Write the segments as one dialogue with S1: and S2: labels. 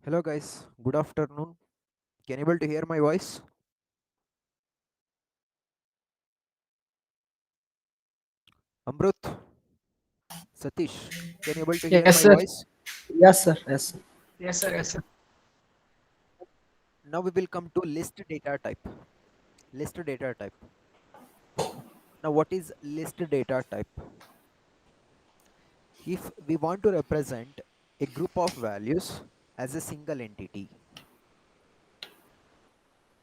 S1: Hello guys, good afternoon. Can you able to hear my voice? Amrut, Satish, can you able to hear
S2: Yes,
S1: my
S2: sir.
S1: voice?
S2: Yes, sir. Yes, sir.
S3: Yes, sir. Yes, sir.
S1: Now we will come to list data type. List data type. Now what is list data type? If we want to represent a group of values as a single entity,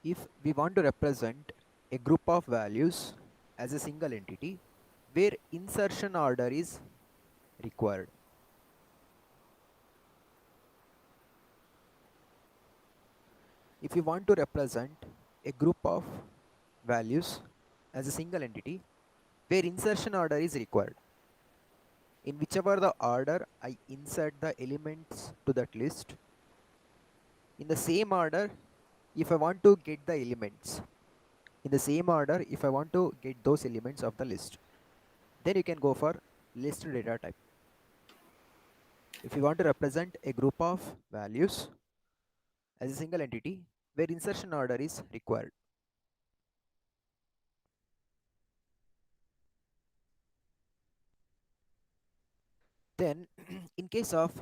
S1: if we want to represent a group of values as a single entity where insertion order is required. If you want to represent a group of values as a single entity where insertion order is required, in whichever the order I insert the elements to that list, in the same order, if I want to get the elements, in the same order, if I want to get those elements of the list, then you can go for list data type. If you want to represent a group of values as a single entity where insertion order is required, then in case of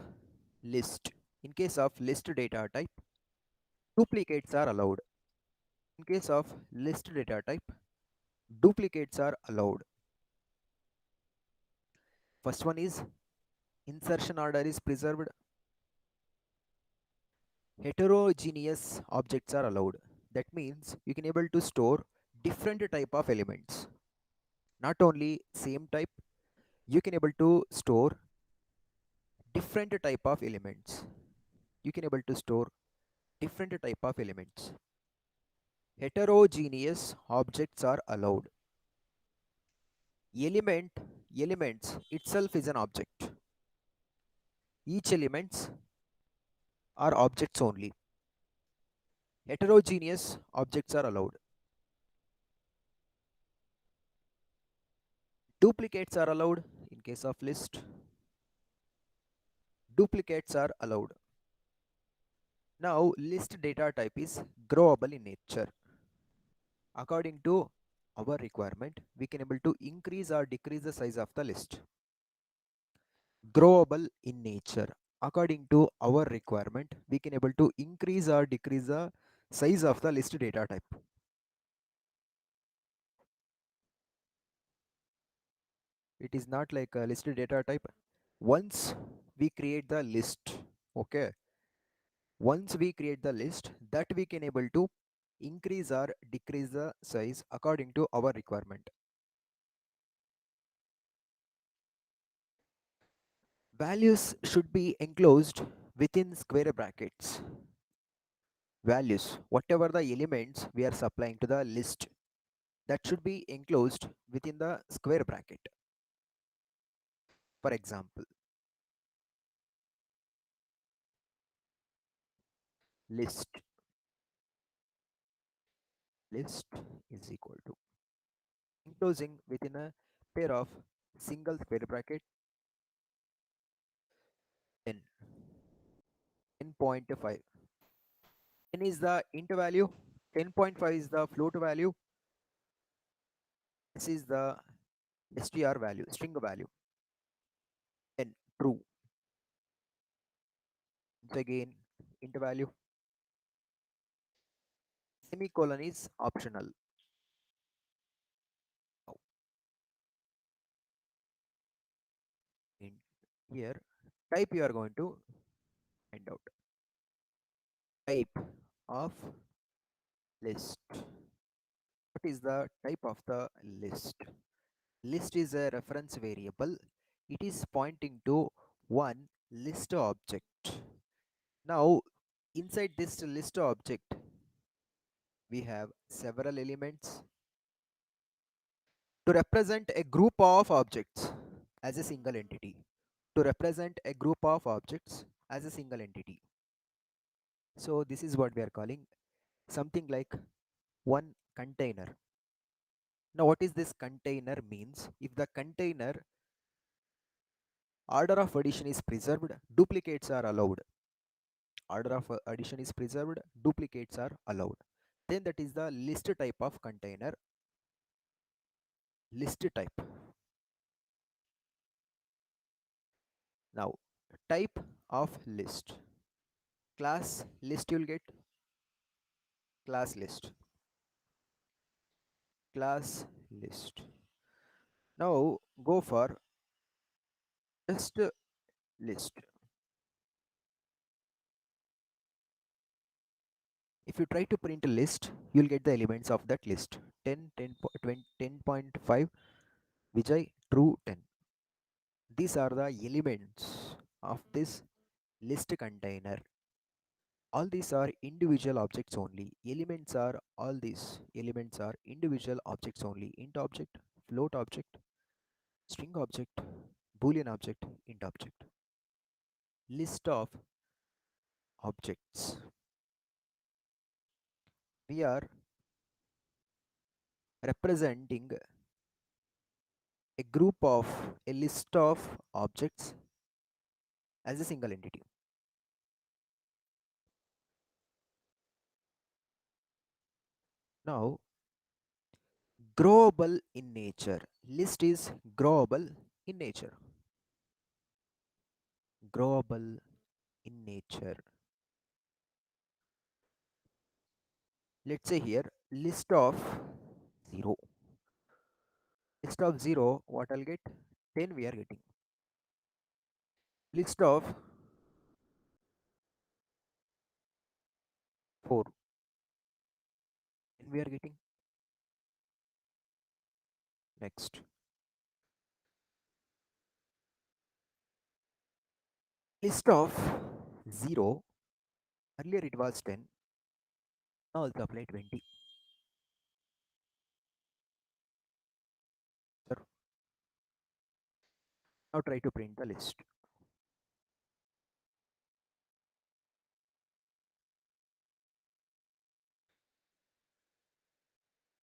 S1: list, in case of list data type, duplicates are allowed. In case of list data type, duplicates are allowed. First one is insertion order is preserved. Heterogeneous objects are allowed. That means you can able to store different type of elements. Not only same type, you can able to store different type of elements. You can able to store different type of elements. Heterogeneous objects are allowed. Element elements itself is an object. Each elements are objects only. Heterogeneous objects are allowed. Duplicates are allowed in case of list. Duplicates are allowed. Now list data type is growable in nature. According to our requirement, we can able to increase or decrease the size of the list. Growable in nature. According to our requirement, we can able to increase or decrease the size of the list data type. It is not like a list data type. Once we create the list, okay, once we create the list, that we can able to increase or decrease the size according to our requirement. Values should be enclosed within square brackets. Values, whatever the elements we are supplying to the list, that should be enclosed within the square bracket. For example, list list is equal to enclosing within a pair of single square bracket 10 10.5. 10 is the int value, 10.5 is the float value, this is the str value, string value. Then true. Once again, int value. Semicolon is optional. Now, in here, type you are going to find out. Type of list. What is the type of the list? List is a reference variable. It is pointing to one list object. Now, inside this list object, we have several elements. To represent a group of objects as a single entity. To represent a group of objects as a single entity. So this is what we are calling something like one container. Now what is this container means? If the container order of addition is preserved, duplicates are allowed. Order of addition is preserved, duplicates are allowed. Then that is the list type of container. List type. Now, type of list. Class list, you'll get class list. Class list. Now go for just list. If you try to print a list, you'll get the elements of that list. 10, 10, 20, 10.5, Vijay, true 10. These are the elements of this list container. All these are individual objects only. Elements are individual objects only. Int object, float object, string object, boolean object, int object. List of objects. We are representing a list of objects as a single entity. Now, growable in nature. List is growable in nature. Growable in nature. Let's say here list of 0. List of 0, what I'll get? 10 we are getting. List of 4. 10 we are getting. Next. List of 0. Earlier it was 10. Now also apply 20. Sir, now try to print the list.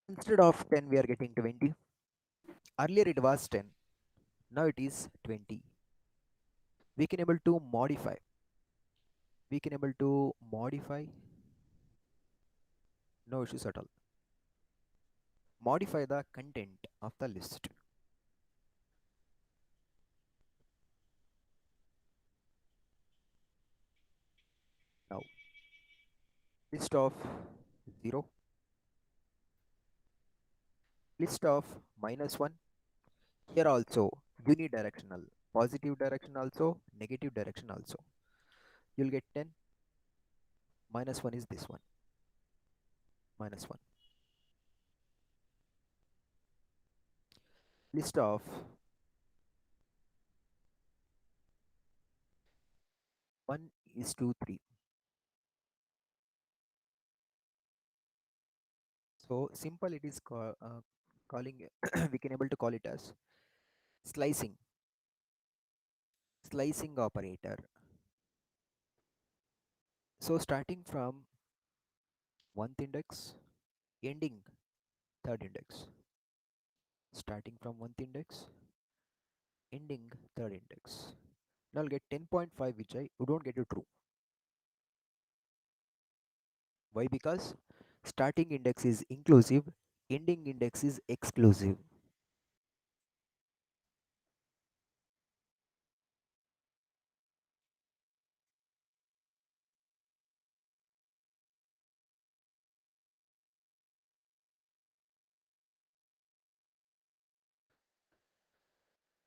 S1: Instead of 10 we are getting 20. Earlier it was 10. Now it is 20. We can able to modify. We can able to modify. No issues at all. Modify the content of the list. Now list of 0. List of -1. Here also unidirectional. Positive direction also, negative direction also. You'll get 10. -1 is this one. -1. List of 1 is to 3. So simple it is calling we can able to call it as slicing. Slicing operator. So starting from 1th index, ending 3rd index. Starting from 1th index, ending 3rd index. Now I'll get 10.5 which you don't get it true. Why? Because starting index is inclusive, ending index is exclusive.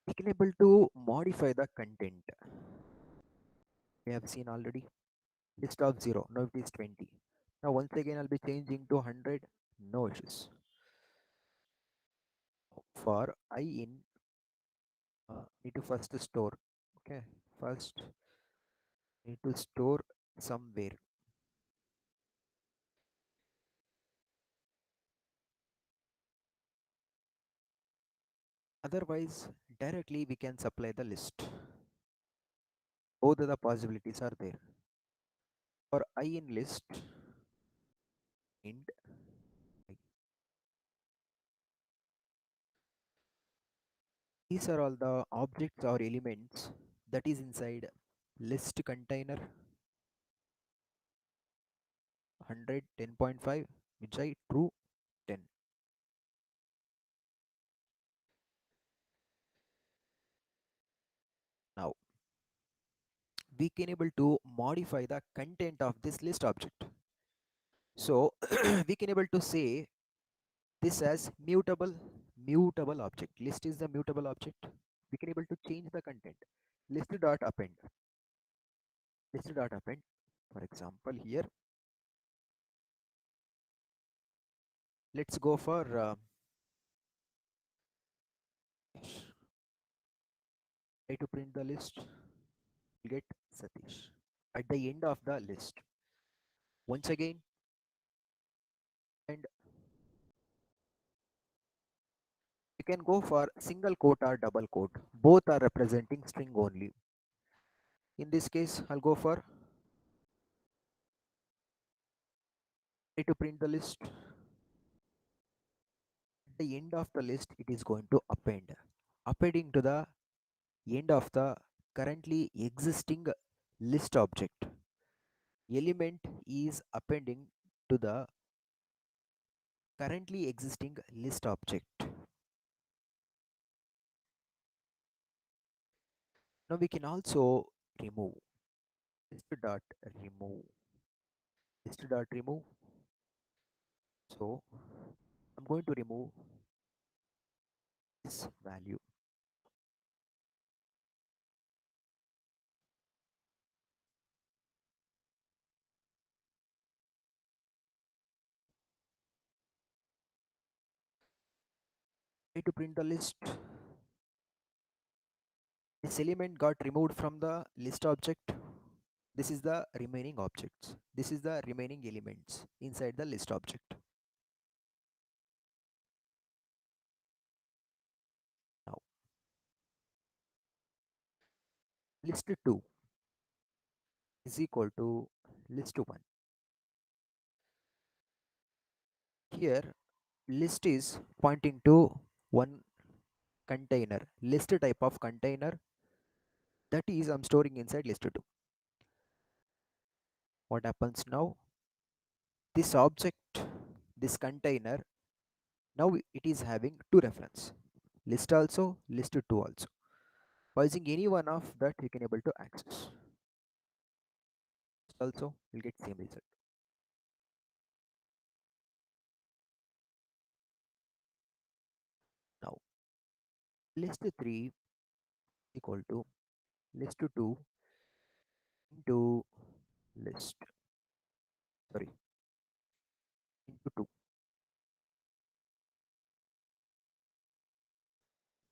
S1: We can able to modify the content. We have seen already. List of 0. Now it is 20. Now once again I'll be changing to 100. No issues. For I in need to first store. Okay. First need to store somewhere. Otherwise directly we can supply the list. Both of the possibilities are there. For I in list int I. These are all the objects or elements that is inside list container. 100, 10.5, which I true 10. Now we can able to modify the content of this list object. So we can able to say this as mutable object. List is the mutable object. We can able to change the content. List dot append. For example, here let's go for try to print the list. We'll get Satish at the end of the list. Once again, and you can go for single quote or double quote. Both are representing string only. In this case, I'll go for try to print the list. At the end of the list, it is going to append. Appending to the end of the currently existing list object. Element is appending to the currently existing list object. Now we can also remove list.remove list.remove. So I'm going to remove this value. Try to print the list. This element got removed from the list object. This is the remaining objects. This is the remaining elements inside the list object. Now list2 is equal to list1. Here list is pointing to one container, list type of container, that is I'm storing inside list2. What happens now? This object, this container, now it is having two reference, list also, list2 also. By using any one of that, you can able to access. Also, you'll get same result. Now, list3 equal to list2 into list, sorry, into 2.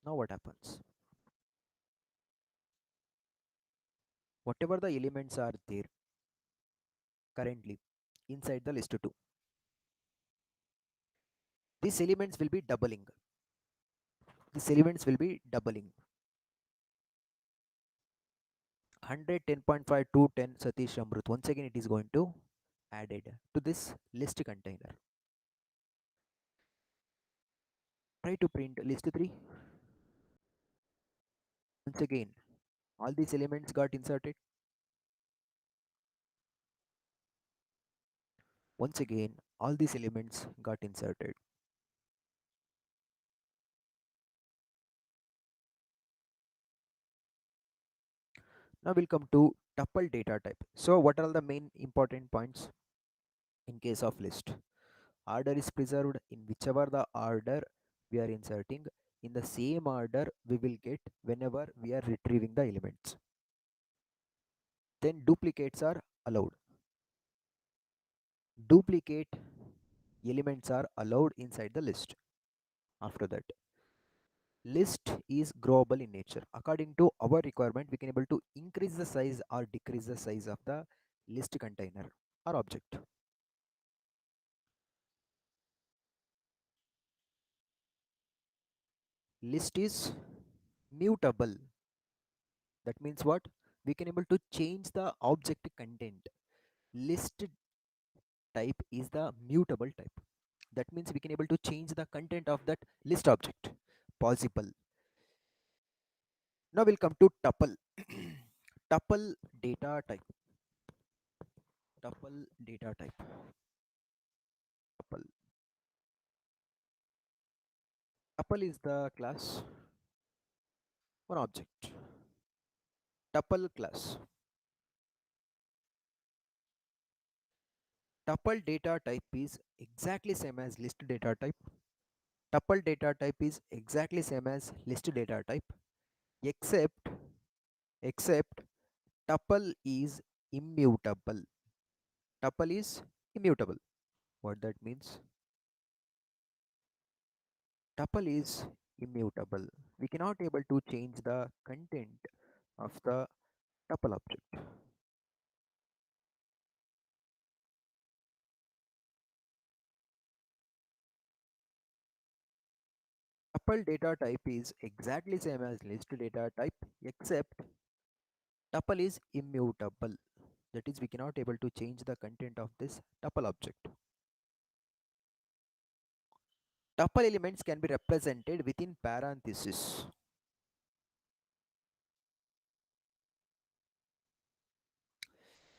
S1: Now what happens? Whatever the elements are there currently inside the list2, these elements will be doubling. These elements will be doubling. 100, 10.5, 2, 10, Satish Amrut. Once again, it is going to added to this list container. Try to print list3. Once again, all these elements got inserted. Once again, all these elements got inserted. Now we'll come to tuple data type. So what are the main important points in case of list? Order is preserved in whichever the order we are inserting. In the same order we will get whenever we are retrieving the elements. Then duplicates are allowed. Duplicate elements are allowed inside the list. After that, list is growable in nature. According to our requirement, we can able to increase the size or decrease the size of the list container or object. List is mutable. That means what? We can able to change the object content. List type is the mutable type. That means we can able to change the content of that list object. Possible. Now we'll come to tuple. Tuple data type. Tuple Tuple data type. Tuple. Tuple is the class or object. Tuple class. Tuple data type is exactly same as list data type. Tuple data type is exactly same as list data type, except except tuple is immutable. Tuple is immutable. What that means? Tuple is immutable. We cannot able to change the content of the tuple object. Tuple data type is exactly same as list data type, except tuple is immutable. That is, we cannot able to change the content of this tuple object. Tuple elements can be represented within parentheses.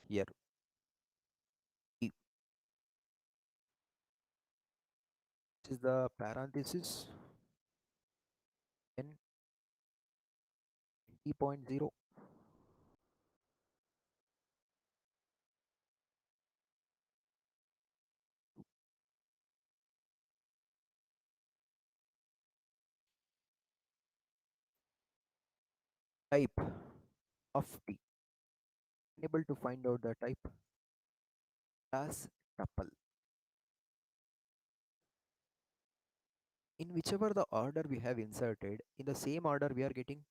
S1: Here, E is the parenthesis, n E.0 type of T. Unable to find out the type as tuple. In whichever the order we have inserted, in the same order we are getting,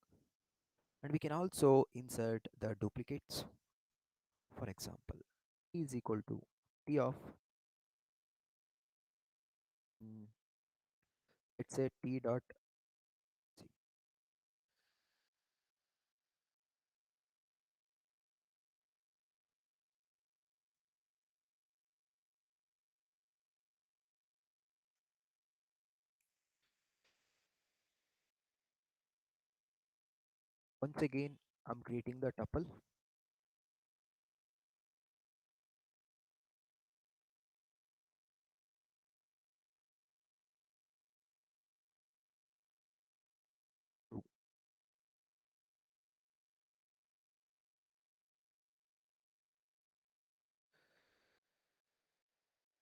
S1: and we can also insert the duplicates. For example, T is equal to T of, mm, let's say T dot C. Once again, I'm creating the tuple.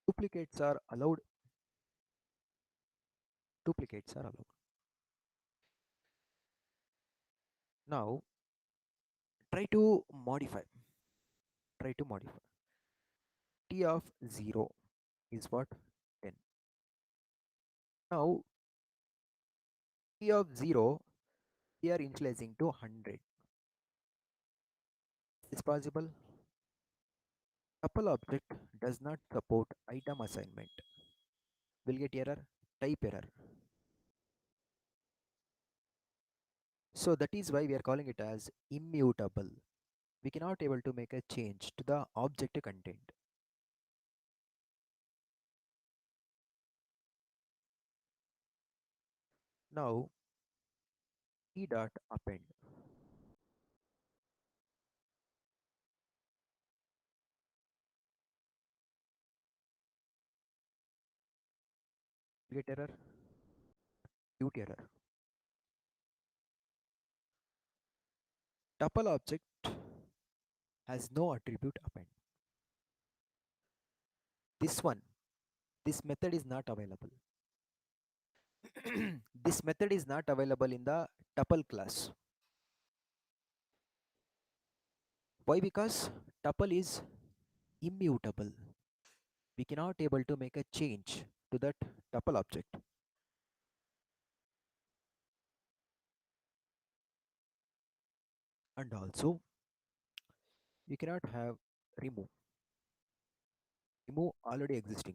S1: Duplicates are allowed. Duplicates are allowed. Now, try to modify. Try to modify. T of 0 is what? 10. Now, T of 0, we are initializing to 100. Is possible? Tuple object does not support item assignment. Will get error, type error. So that is why we are calling it as immutable. We cannot able to make a change to the object content. Now, e dot append. Get error, cute error. Tuple object has no attribute append. This one, this method is not available. This method is not available in the tuple class. Why? Because tuple is immutable. We cannot able to make a change to that tuple object. And also, we cannot have remove. Remove already existing.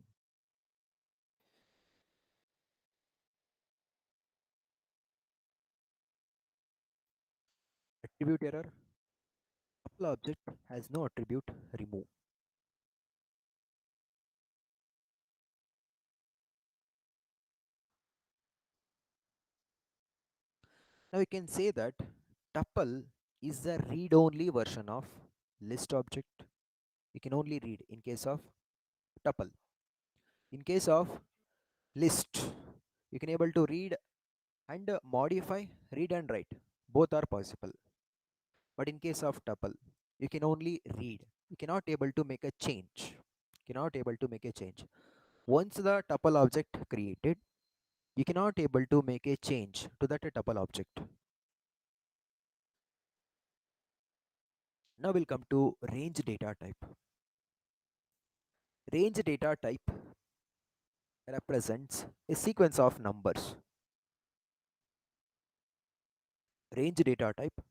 S1: Attribute error. Tuple object has no attribute remove. Now we can say that tuple is the read-only version of list object. you can only read. In case of tuple, in case of list, you can able to read and modify, read and write. Both are possible. But in case of tuple, you can only read. You cannot able to make a change. Cannot able to make a change. Once the tuple object created, you cannot able to make a change to that tuple object. Now we'll come to range data type. Range data type represents a sequence of numbers. Range data type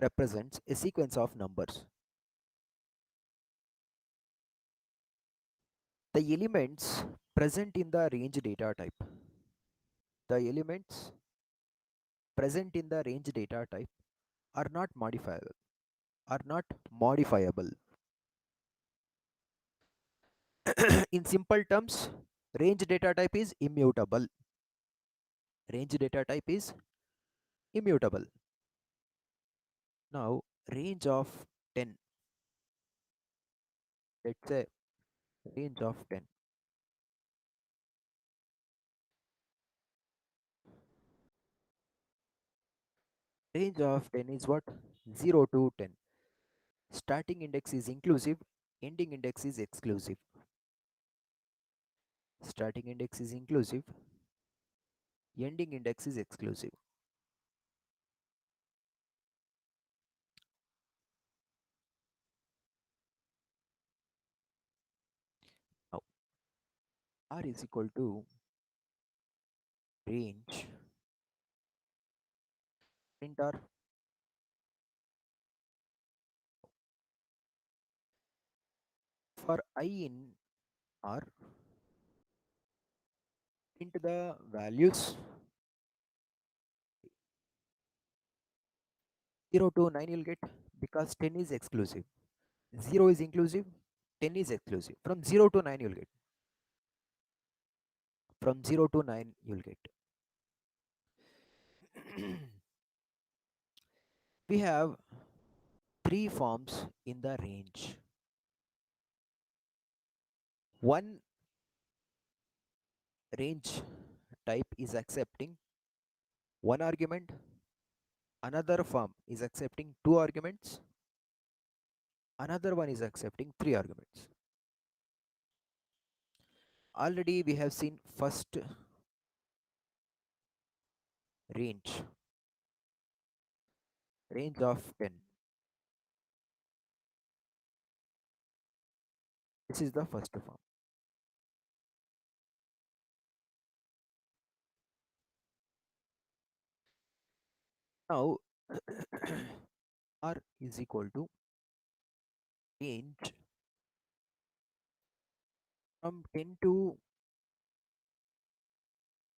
S1: represents a sequence of numbers. The elements present in the range data type. The elements present in the range data type are not modifiable. Are not modifiable. In simple terms, range data type is immutable. Range data type is immutable. Now, range of 10. Let's say range of 10. Range of 10 is what? 0 to 10. Starting index is inclusive, ending index is exclusive. Starting index is inclusive, ending index is exclusive. Now, R is equal to range print R. For I in R, print the values 0 to 9 you'll get, because 10 is exclusive. 0 is inclusive, 10 is exclusive. From 0 to 9 you'll get. From 0 to 9 you'll get. We have three forms in the range. One range type is accepting one argument, another form is accepting two arguments, another one is accepting three arguments. Already we have seen first range, range of 10. This is the first form. Now R is equal to range from 10 to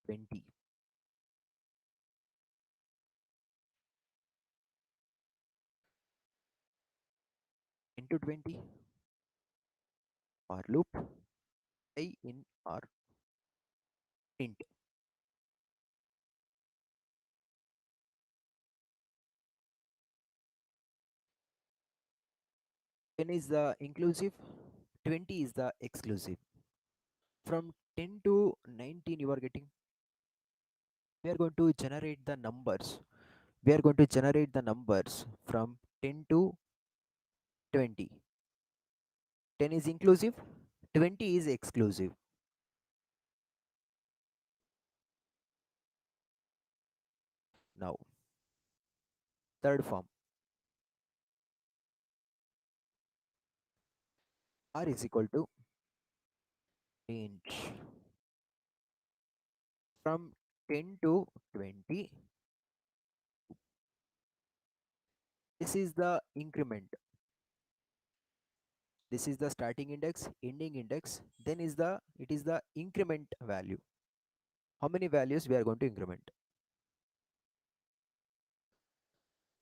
S1: 20. Into 20 for loop I in R int. 10 is the inclusive, 20 is the exclusive. From 10 to 19 you are getting, we are going to generate the numbers. We are going to generate the numbers from 10 to 20. 10 is inclusive, 20 is exclusive. Now, third form, R is equal to range from 10 to 20. This is the increment. This is the starting index, ending index. Then is the it is the increment value. How many values we are going to increment?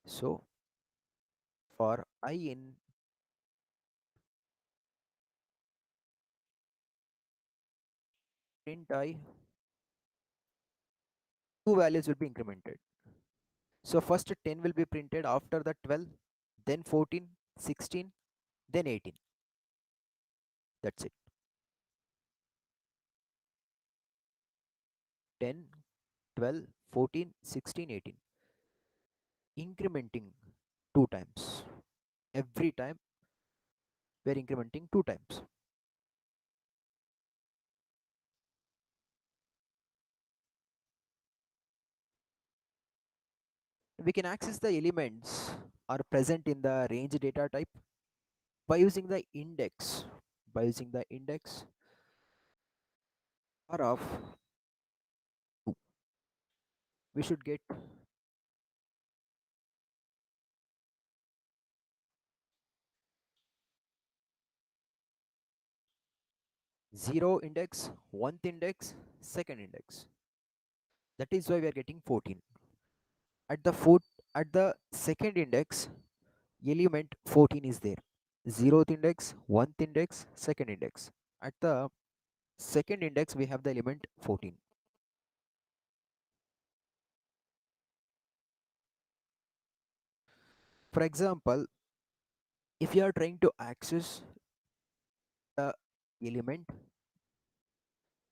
S1: So for I in print I, two values will be incremented. So first 10 will be printed, after the 12, then 14, 16, then 18. That's it. 10, 12, 14, 16, 18. Incrementing two times. Every time we're incrementing two times. We can access the elements are present in the range data type by using the index. By using the index or of 2. We should get 0 index, 1th index, 2nd index. That is why we are getting 14. At the foot, at the second index, element 14 is there. 0th index, 1th index, 2nd index. At the second index, we have the element 14. For example, if you are trying to access the element,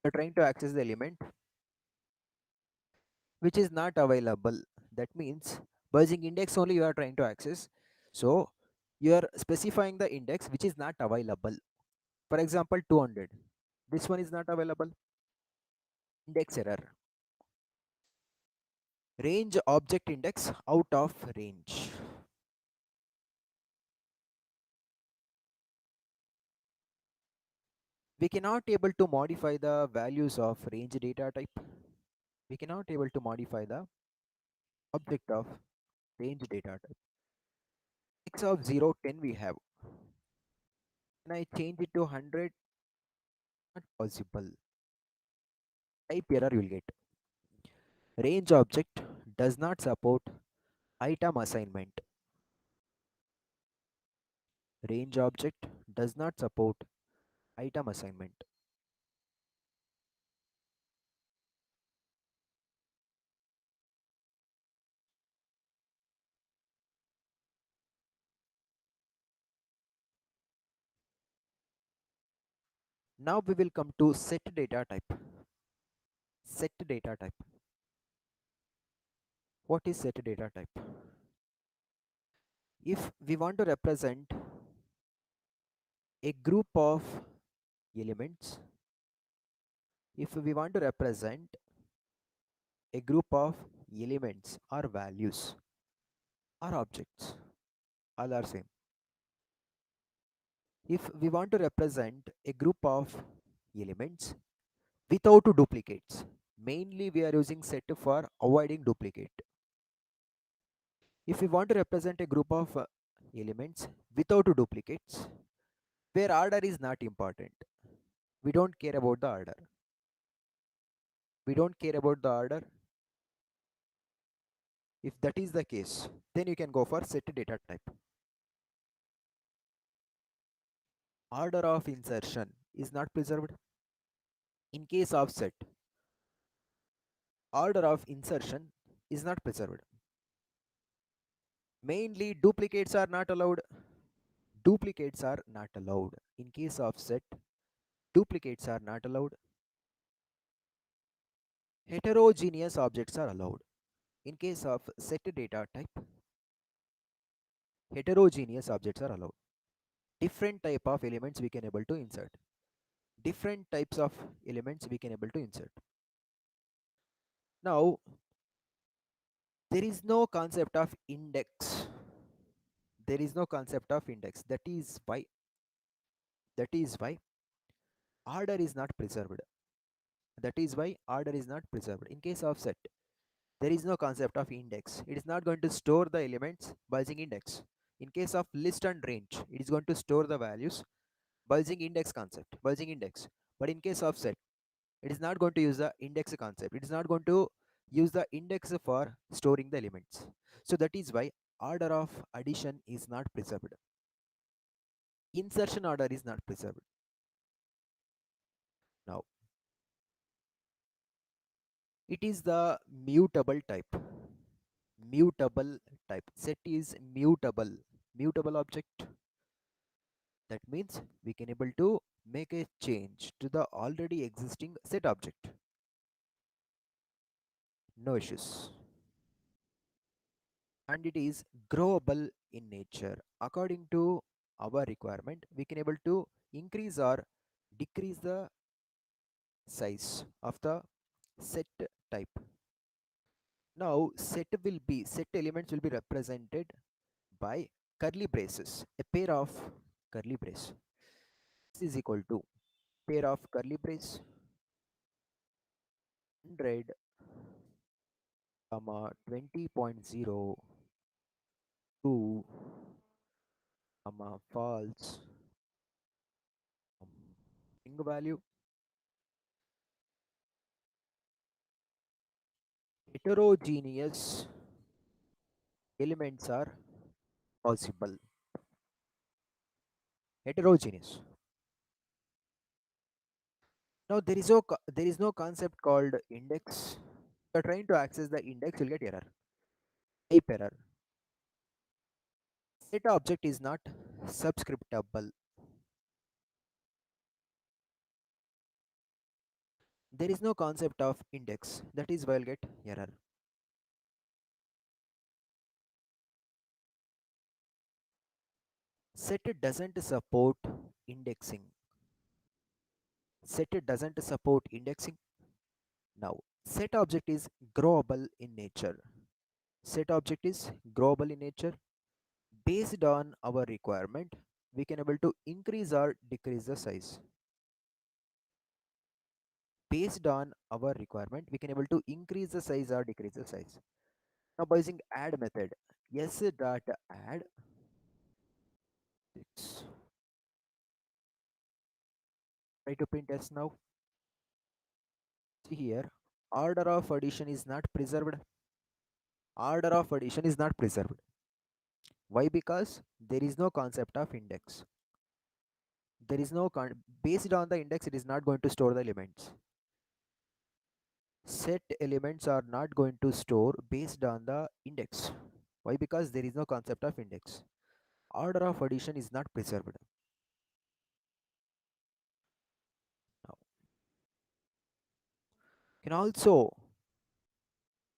S1: you're trying to access the element which is not available. That means by using index only you are trying to access. So you are specifying the index which is not available. For example, 200. This one is not available. Index error. Range object index out of range. We cannot able to modify the values of range data type. We cannot able to modify the object of range data type. X of 0, 10 we have. When I change it to 100, not possible. Type error you will get. Range object does not support item assignment. Range object does not support item assignment. Now we will come to set data type. Set data type. What is set data type? If we want to represent a group of elements, if we want to represent a group of elements or values or objects, all are same. If we want to represent a group of elements without duplicates, mainly we are using set for avoiding duplicate. If we want to represent a group of elements without duplicates, where order is not important, we don't care about the order. We don't care about the order. If that is the case, then you can go for set data type. Order of insertion is not preserved. In case of set, order of insertion is not preserved. Mainly duplicates are not allowed. Duplicates are not allowed. In case of set, duplicates are not allowed. Heterogeneous objects are allowed. In case of set data type, heterogeneous objects are allowed. Different type of elements we can able to insert. Different types of elements we can able to insert. Now, there is no concept of index. There is no concept of index. That is why order is not preserved. That is why order is not preserved. In case of set, there is no concept of index. It is not going to store the elements by using index. In case of list and range, it is going to store the values by using index concept, by using index. But in case of set, it is not going to use the index concept. It is not going to use the index for storing the elements. So that is why order of addition is not preserved. Insertion order is not preserved. Now, it is the mutable type. Mutable type. Set is mutable. Mutable object. That means we can able to make a change to the already existing set object. No issues. And it is growable in nature. According to our requirement, we can able to increase or decrease the size of the set type. Now set elements will be represented by curly braces. A pair of curly brace. This is equal to pair of curly brace 100 comma 20.0 to comma false string value. Heterogeneous elements are possible. Heterogeneous. Now there is no concept called index. If you are trying to access the index, you'll get error. Type error. Set object is not subscriptable. There is no concept of index. That is why I'll get error. Set doesn't support indexing. Set doesn't support indexing. Now, set object is growable in nature. Set object is growable in nature. Based on our requirement, we can able to increase or decrease the size. Based on our requirement, we can able to increase the size or decrease the size. Now by using add method, yes dot add 6. Try to print s now. See here, order of addition is not preserved. Order of addition is not preserved. Why? Because there is no concept of index. There is no based on the index, it is not going to store the elements. Set elements are not going to store based on the index. Why? Because there is no concept of index. Order of addition is not preserved. Now, can also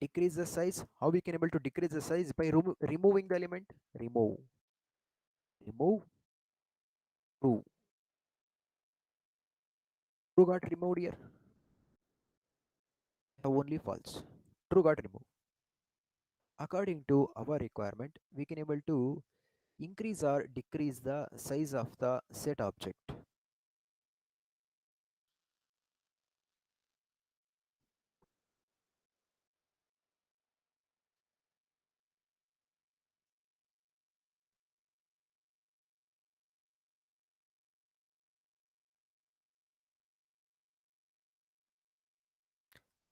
S1: decrease the size. How we can able to decrease the size? By removing the element. Remove true. True got removed here. Have only false. True got removed. According to our requirement, we can able to increase or decrease the size of the set object.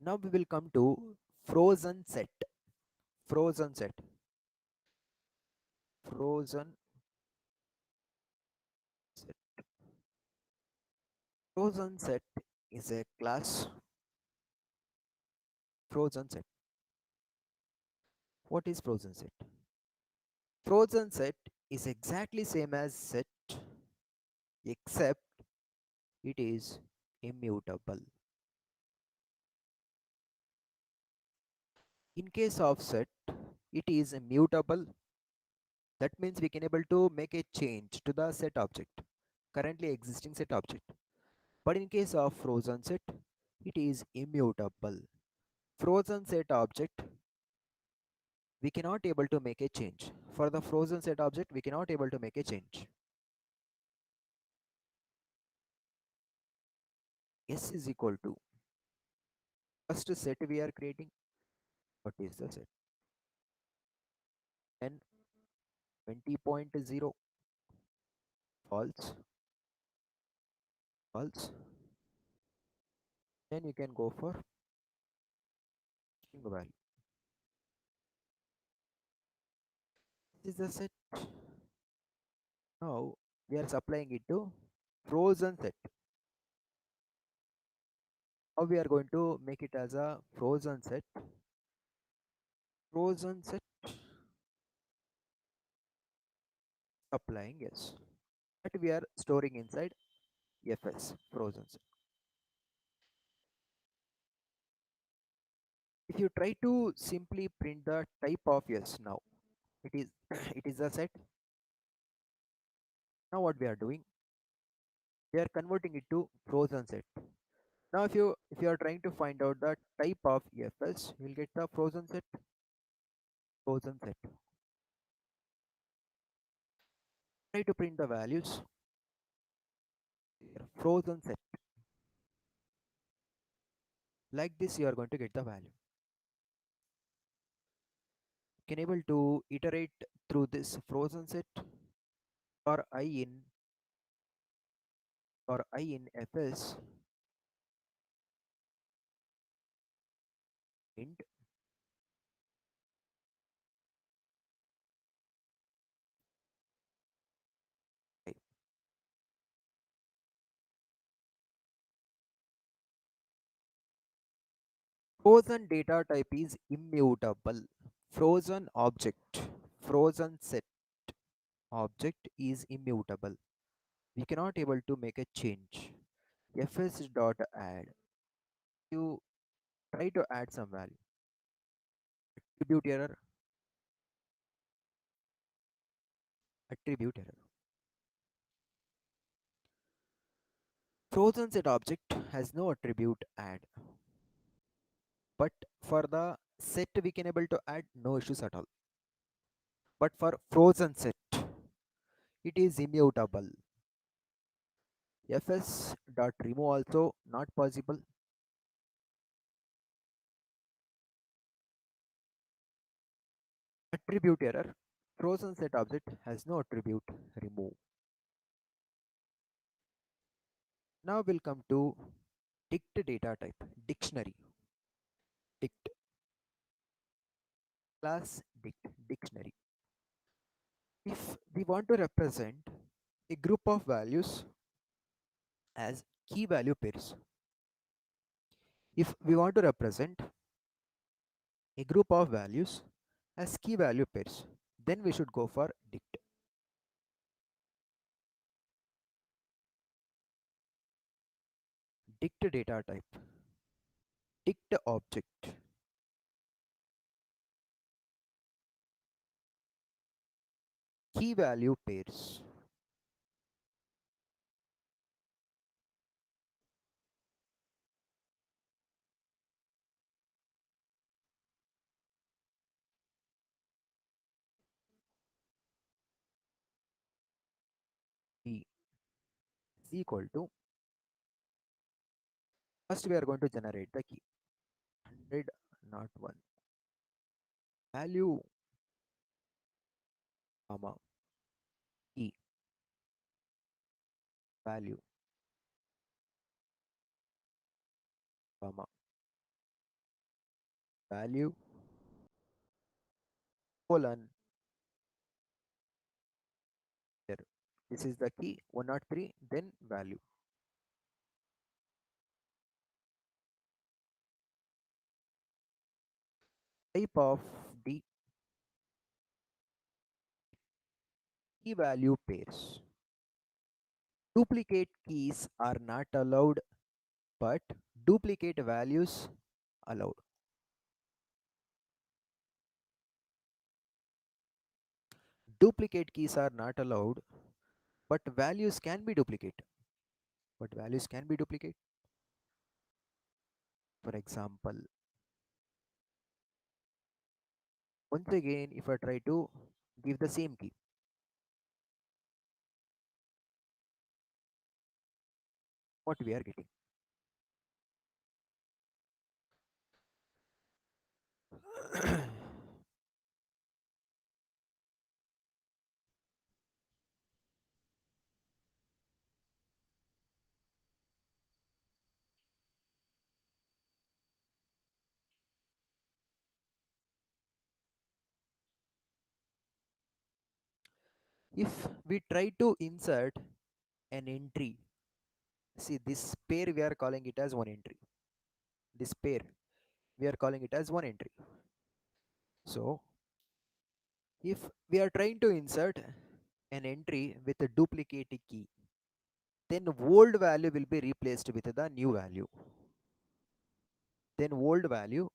S1: Now we will come to frozen set. Frozen set. Frozen set. Frozen set is a class. Frozen set. What is frozen set? Frozen set is exactly same as set except it is immutable. In case of set, it is mutable. That means we can able to make a change to the set object, currently existing set object. But in case of frozen set, it is immutable. Frozen set object, we cannot able to make a change. For the frozen set object, we cannot able to make a change. S is equal to first set we are creating. What is the set? N 20.0 false, false. Then you can go for string value. This is the set. Now we are supplying it to frozen set. How we are going to make it as a frozen set? Frozen set applying yes. That we are storing inside FS frozen set. If you try to simply print the type of S now, it is it is a set. Now what we are doing, we are converting it to frozen set. Now if you are trying to find out the type of FS, you will get the frozen set. Try to print the values, frozen set. Like this, you are going to get the value. You can able to iterate through this frozen set for I in FS int I. Frozen data type is immutable. Frozen object, frozen set object is immutable. We cannot able to make a change. Fs dot add. You try to add some value. Attribute error, attribute error. Frozen set object has no attribute add, but for the set we can able to add no issues at all. But for frozen set, it is immutable. Fs dot remove also not possible. Attribute error. Frozen set object has no attribute remove. Now we'll come to dict data type, dictionary. Dict class dict dictionary. If we want to represent a group of values as key value pairs, if we want to represent a group of values as key value pairs, then we should go for dict. Dict data type, dict object, key value pairs. E is equal to, first we are going to generate the key 100 not 1 value comma key value comma value colon there. This is the key 103, then value. Type of the key value pairs. Duplicate keys are not allowed, but duplicate values allowed. Duplicate keys are not allowed, but values can be duplicate. But values can be duplicate. For example, once again, if I try to give the same key, what we are getting? If we try to insert an entry, see this pair we are calling it as one entry. This pair we are calling it as one entry. So if we are trying to insert an entry with a duplicate key, then old value will be replaced with the new value. Then old value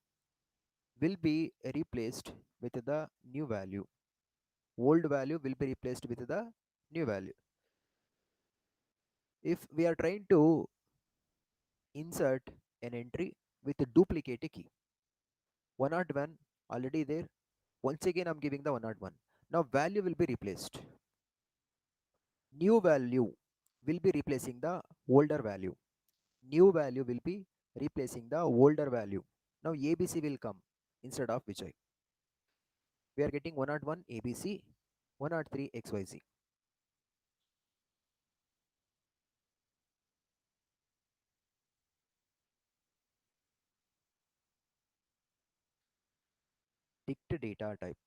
S1: will be replaced with the new value. Old value will be replaced with the new value. If we are trying to insert an entry with a duplicate key, 101 already there. Once again, I'm giving the 101. Now value will be replaced. New value will be replacing the older value. New value will be replacing the older value. Now ABC will come instead of Vijay. We are getting 101 ABC, 103 XYZ. Dict data type.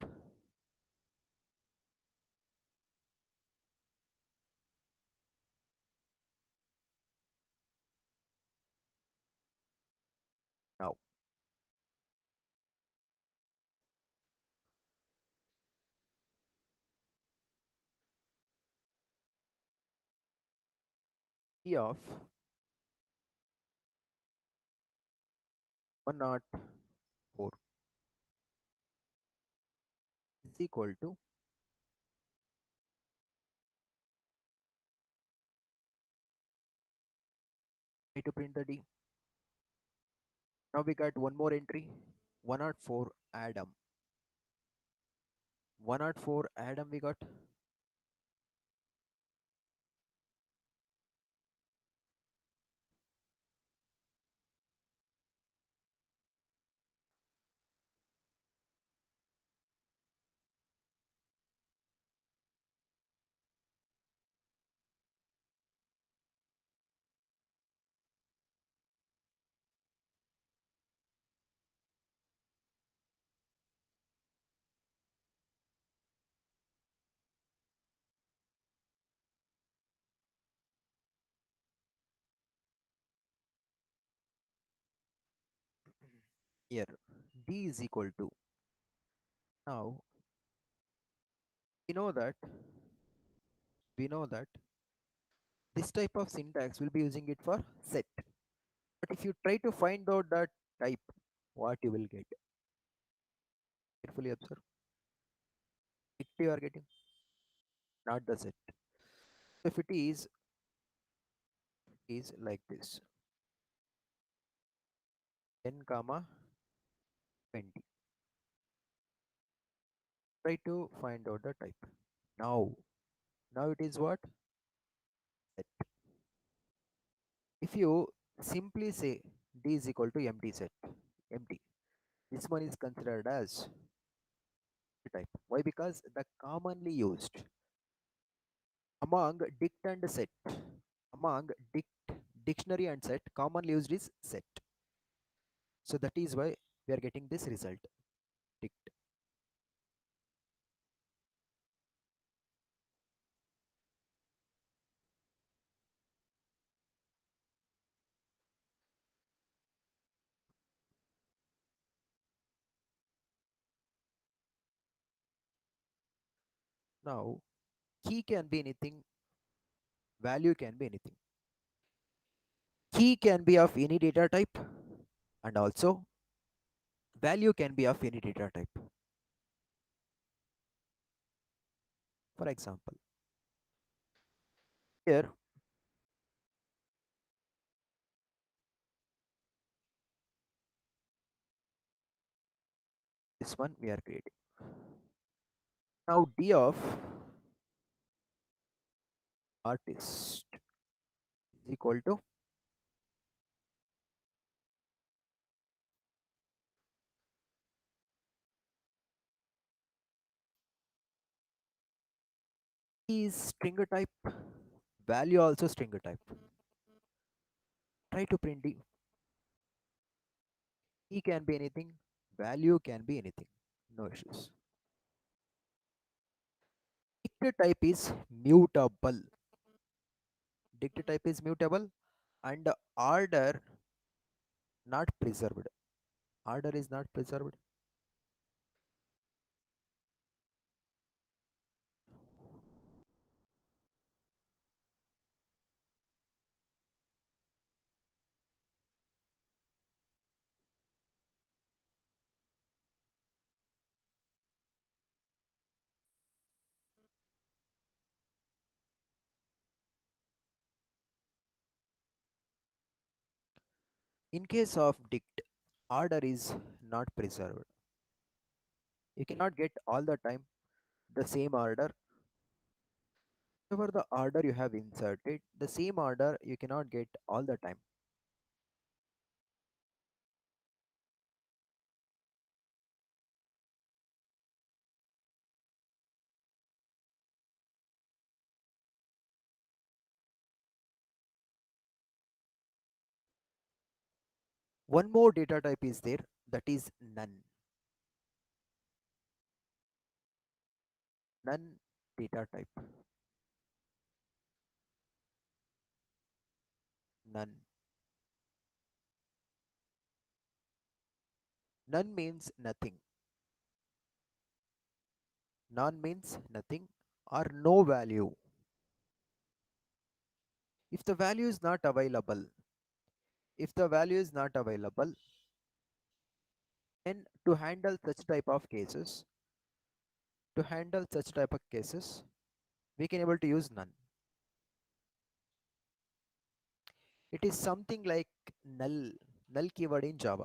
S1: Now, P of 104 is equal to, need to print the D. Now we got one more entry, 104 Adam. 104 Adam we got. Here D is equal to, now we know that we know that this type of syntax will be using it for set. But if you try to find out that type, what you will get? Carefully observe. It you are getting, not the set. If it is like this, 10 comma 20. Try to find out the type. Now it is what? Set. If you simply say D is equal to empty set, empty, this one is considered as type. Why? Because the commonly used among dict and set, among dictionary and set, commonly used is set. So that is why we are getting this result, dict. Now key can be anything, value can be anything. Key can be of any data type, and also value can be of any data type. For example, here this one we are creating. Now D of artist is equal to, key is string type, value also string type. Try to print D. Key can be anything, value can be anything. No issues. Dict type is mutable. Dict type is mutable, and order not preserved. Order is not preserved. In case of dict, order is not preserved. You cannot get all the time the same order. Whatever the order you have inserted, the same order you cannot get all the time. One more data type is there, that is none. None data type. None. None means nothing. None means nothing or no value. If the value is not available, if the value is not available, then to handle such type of cases, we can able to use none. It is something like null, null keyword in Java.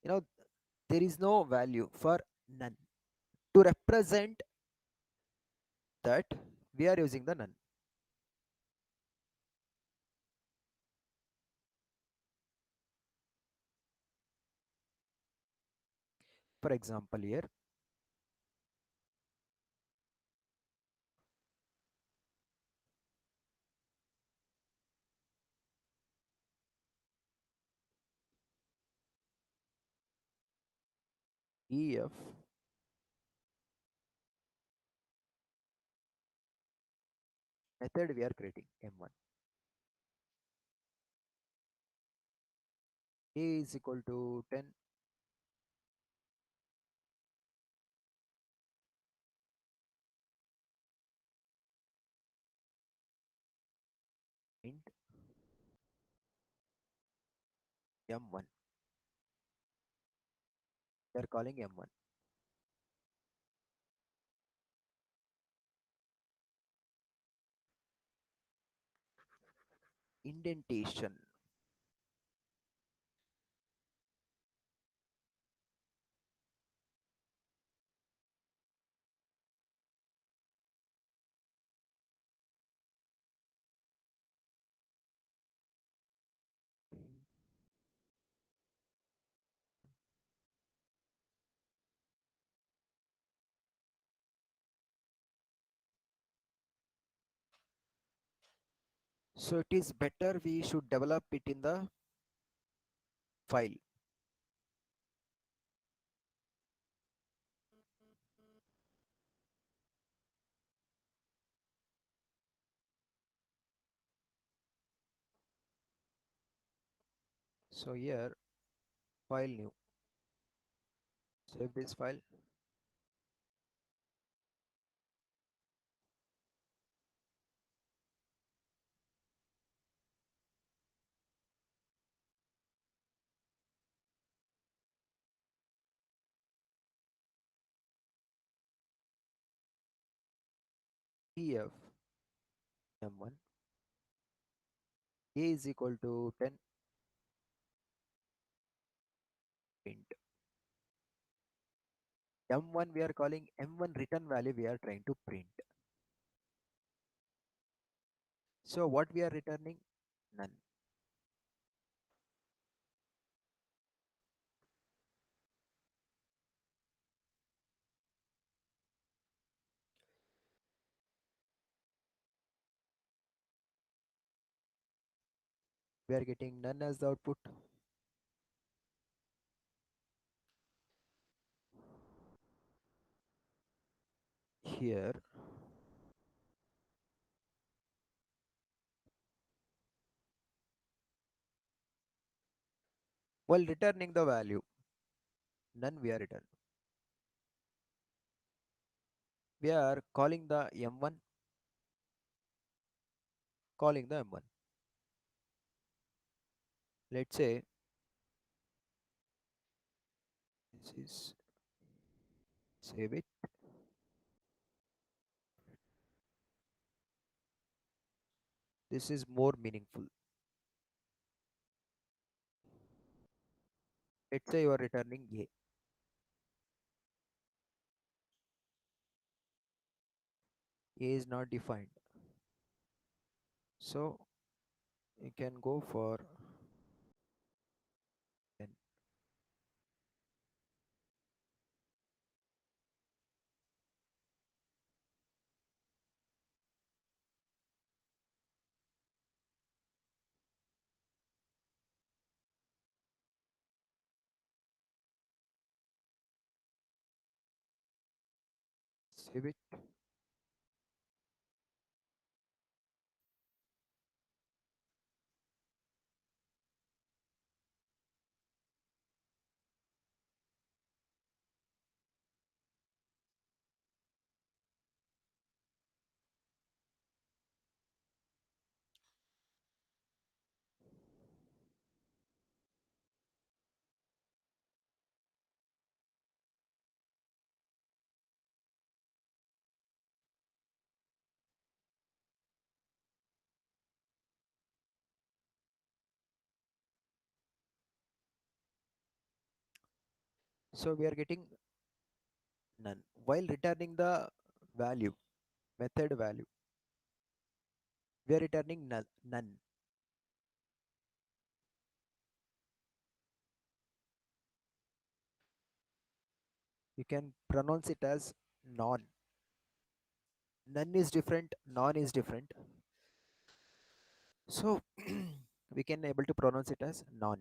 S1: You know, there is no value for none. To represent that, we are using the none. For example, here, EF method we are creating M1. A is equal to 10, int M1. We are calling M1. Indentation. So it is better we should develop it in the file. So here, file new. Save this file. EF M1. A is equal to 10, print. M1 we are calling M1 return value we are trying to print. So what we are returning? None. We are getting none as the output. Here, while returning the value, none we are returning. We are calling the M1, calling the M1. Let's say this is, save it. This is more meaningful. Let's say you are returning A is not defined. So you can go for then save it. So we are getting none. While returning the value, method value, we are returning null, none. You can pronounce it as non. None is different, non is different. So we can able to pronounce it as non.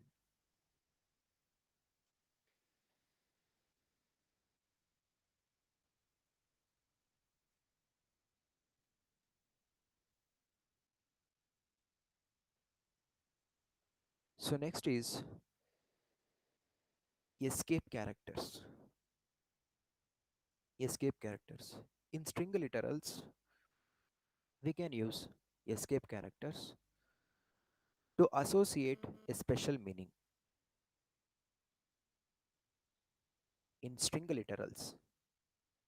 S1: So next is escape characters. Escape characters. In string literals, we can use escape characters to associate a special meaning. In string literals,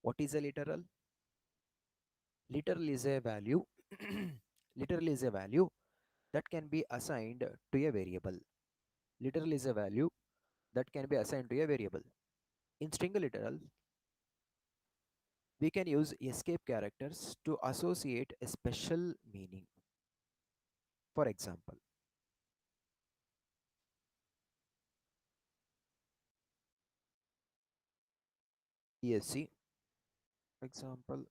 S1: what is a literal? Literal is a value. Literal is a value that can be assigned to a variable. Literal is a value that can be assigned to a variable. In string literal, we can use escape characters to associate a special meaning. For example, ESC, example,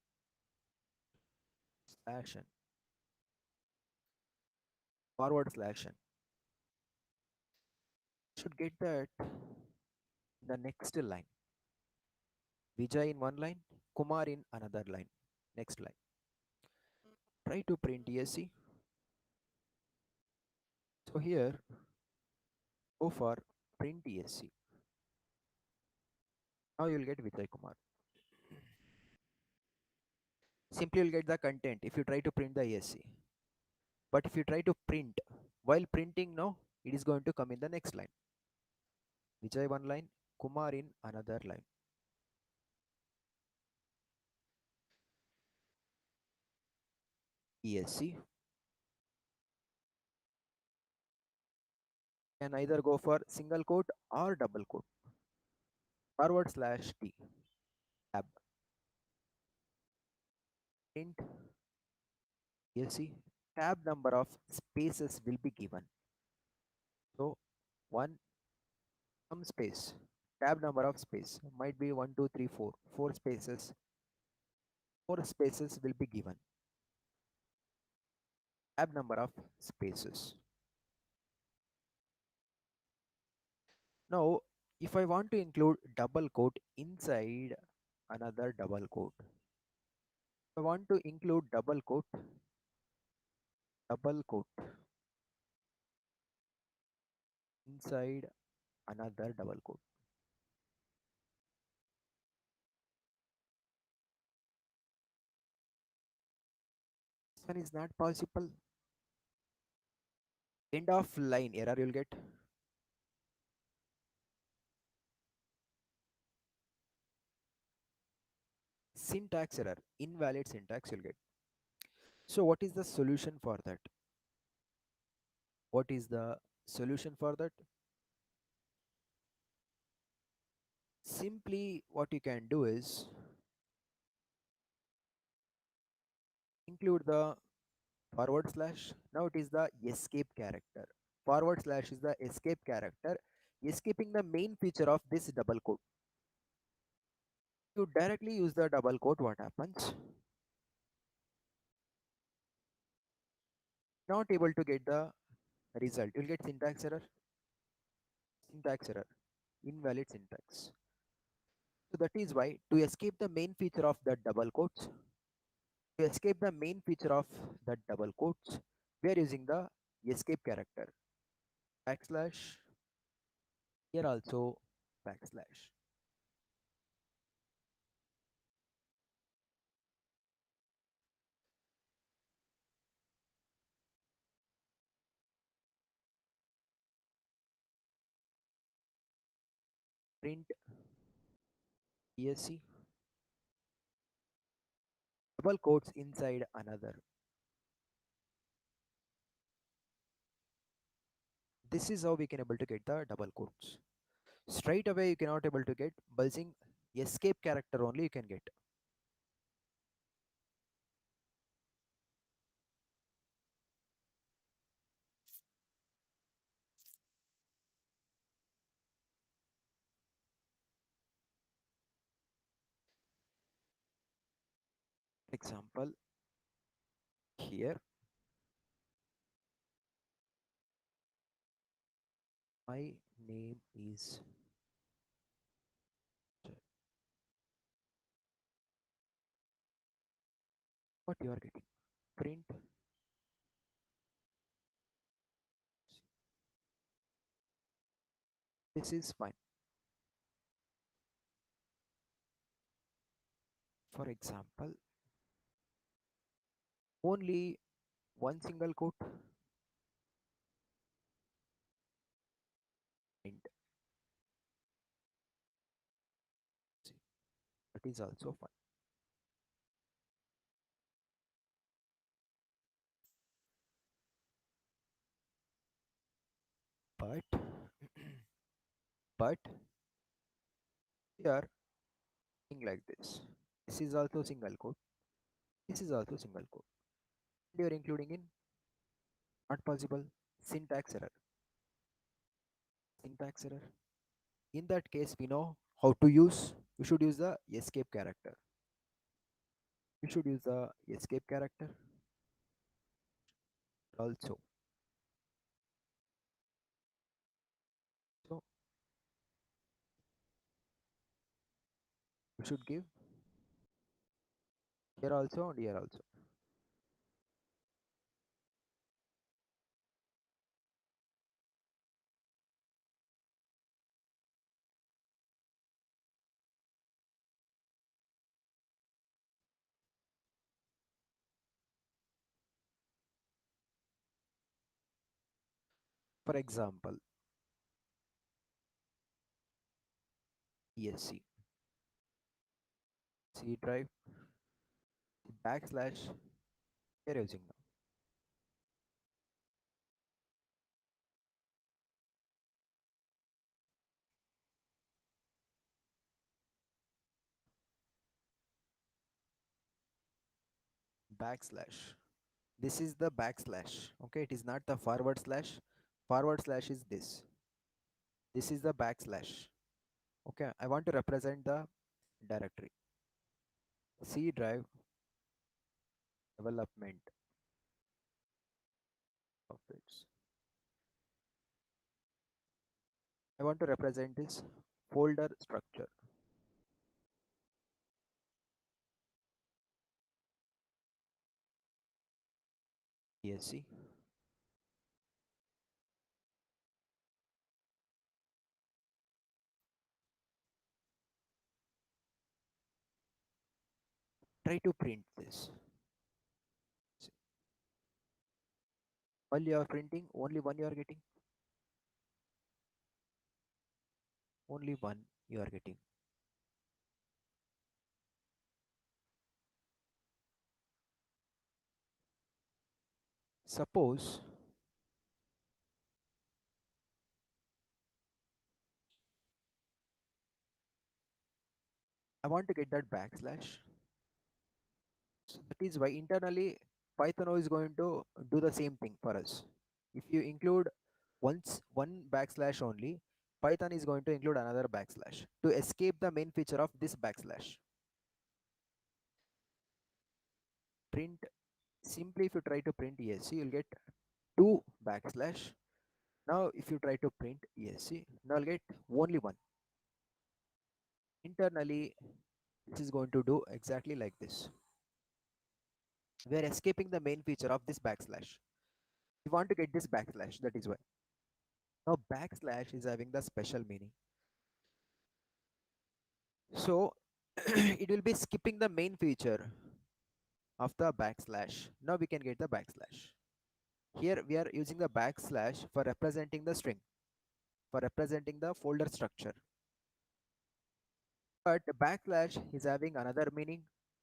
S1: slash n, forward slash n. Should get that in the next line. Vijay in one line, Kumar in another line. Next line. Try to print ESC. So here, go for print ESC. Now you'll get Vijay Kumar. Simply you'll get the content if you try to print the ESC. But if you try to print, while printing now, it is going to come in the next line. Vijay one line, Kumar in another line. ESC can either go for single quote or double quote. Forward slash T, tab, print ESC, tab number of spaces will be given. So one some space, tab number of space might be 1, 2, 3, 4. Four spaces. Four spaces will be given. Tab number of spaces. Now, if I want to include double quote inside another double quote, I want to include double quote inside another double quote. This one is not possible. End of line error you'll get. Syntax error, invalid syntax you'll get. So what is the solution for that? What is the solution for that? Simply what you can do is include the forward slash. Now it is the escape character. Forward slash is the escape character, escaping the main feature of this double quote. You directly use the double quote, what happens? Not able to get the result. You'll get syntax error, invalid syntax. So that is why to escape the main feature of the double quotes, we are using the escape character. Backslash, here also backslash. Print esc, double quotes inside another. This is how we can able to get the double quotes. Straight away you cannot able to get, by using escape character only you can get. Example, here my name is, what you are getting, print, this is fine. For example, only one single quote, print, that is also fine. But but here thing like this. This is also single quote. This is also single quote. You are including in not possible, syntax error. Syntax error. In that case, we know how to use. We should use the escape character. We should use the escape character also. So we should give here also and here also. For example, ESC, C drive, backslash, we are using now. Backslash. This is the backslash. Okay, it is not the forward slash. Forward slash is this. This is the backslash. Okay, I want to represent the directory. C drive development of its. I want to represent this folder structure. ESC. Try to print this. While you are printing, only one you are getting. Only one you are getting. Suppose want to get that backslash. So that is why internally Python is going to do the same thing for us. If you include one backslash only, Python is going to include another backslash to escape the main feature of this backslash. Print simply if you try to print ESC, you'll get two backslash. Now if you try to print ESC, now you'll get only one. Internally, this is going to do exactly like this. We are escaping the main feature of this backslash. We want to get this backslash, that is why. Now backslash is having the special meaning. So it will be skipping the main feature of the backslash. Now we can get the backslash. Here we are using the backslash for representing the string, for representing the folder structure. But backslash is having another meaning,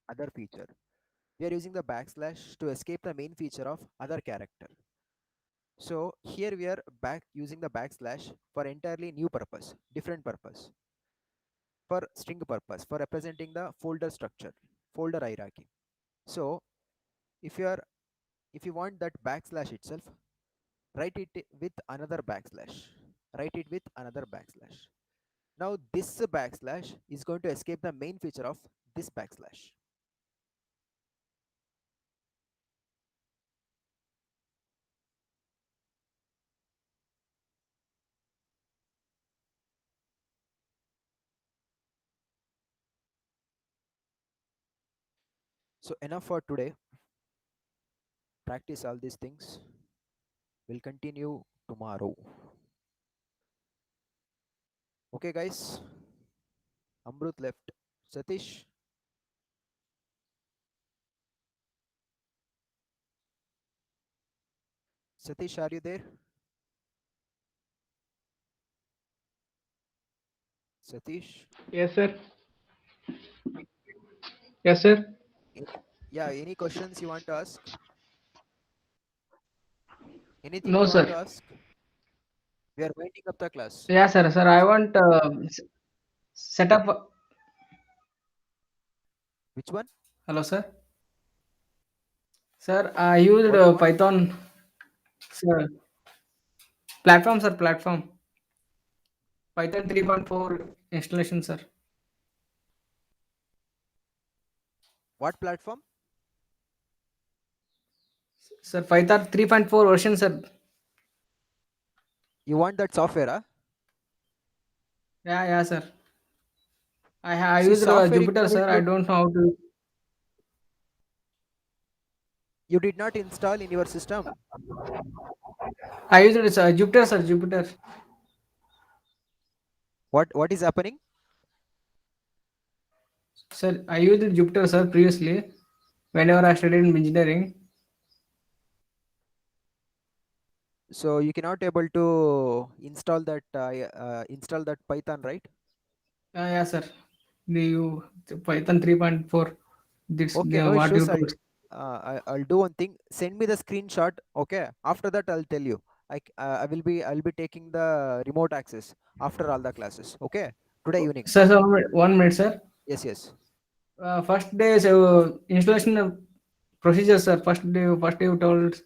S1: other feature. We are using the backslash to escape the main feature of other character. So here we are back using the backslash for entirely new purpose, different purpose, for string purpose, for representing the folder structure, folder hierarchy. So if you are if you want that backslash itself, write it with another backslash. Write it with another backslash. Now this backslash is going to escape the main feature of this backslash. So enough for today. Practice all these things. We'll continue tomorrow. Okay, guys. Amrut left. Satish, Satish, are you there? Satish,
S2: Yes, sir. Yes, sir.
S1: any, yeah, any questions you want to ask? Anything
S2: No,
S1: you want
S2: sir.
S1: to ask? We are winding up the class.
S2: Yeah, sir. Sir, I want set up.
S1: Which one?
S2: Hello, sir. Sir, I used
S1: What do you want?
S2: Python. Sir, platform, sir. Platform. Python 3.4 installation, sir.
S1: What platform?
S2: Sir, Python 3.4 version, sir.
S1: You want that software? Huh?
S2: Yeah, yeah, sir. I
S1: See,
S2: used
S1: software
S2: Jupyter,
S1: included
S2: sir. I don't know how to.
S1: you did not install in your system.
S2: I used it, sir. Jupyter, sir. Jupyter.
S1: What is happening?
S2: Sir, I used Jupyter, sir, previously. Whenever I studied in engineering.
S1: So you cannot able to install that Python, right?
S2: Yeah, yeah, sir. The Python 3.4. This
S1: Okay, no
S2: what you
S1: issues.
S2: told.
S1: I'll do one thing. Send me the screenshot. Okay. After that, I'll tell you. I'll be taking the remote access after all the classes. Okay. Today evening.
S2: Sir, 1 minute, sir.
S1: Yes, yes.
S2: First day, installation procedure, sir. First day you told.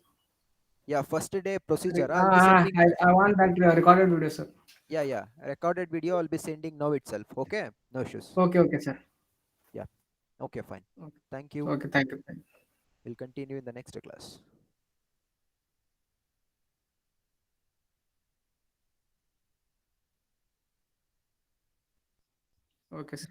S1: Yeah. First day procedure. I'll be sending.
S2: I want that recorded video, sir.
S1: Yeah, yeah. Recorded video. I'll be sending now itself. Okay. No issues.
S2: Okay, okay, sir.
S1: Yeah. Okay. Fine.
S2: Okay,
S1: Thank you.
S2: okay, thank you. Thank you.
S1: We'll continue in the next class.
S2: Okay, sir.